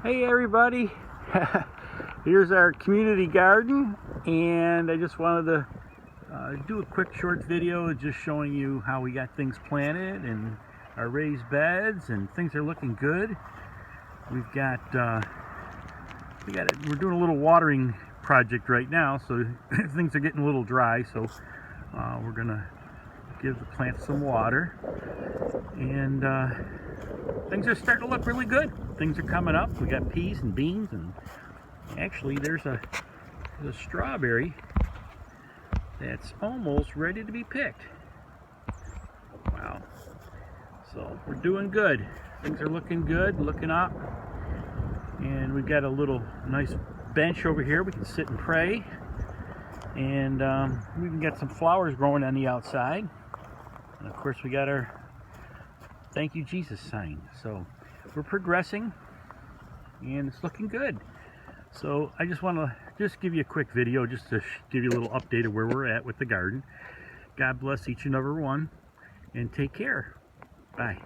Hey everybody, here's our community garden, and I just wanted to do a quick short video just showing you how we got things planted and our raised beds, and things are looking good. We're doing a little watering project right now, so things are getting a little dry, so we're gonna give the plants some water, and things are starting to look really good. Things are coming up. We got peas and beans, and actually there's a strawberry that's almost ready to be picked. Wow. So we're doing good. Things are looking good, looking up. And we've got a little nice bench over here. We can sit and pray. And we even got some flowers growing on the outside. And of course we got our Thank You Jesus sign. So we're progressing and it's looking good. So I just want to give you a quick video just to give you a little update of where we're at with the garden. God bless each and every one, and take care. Bye.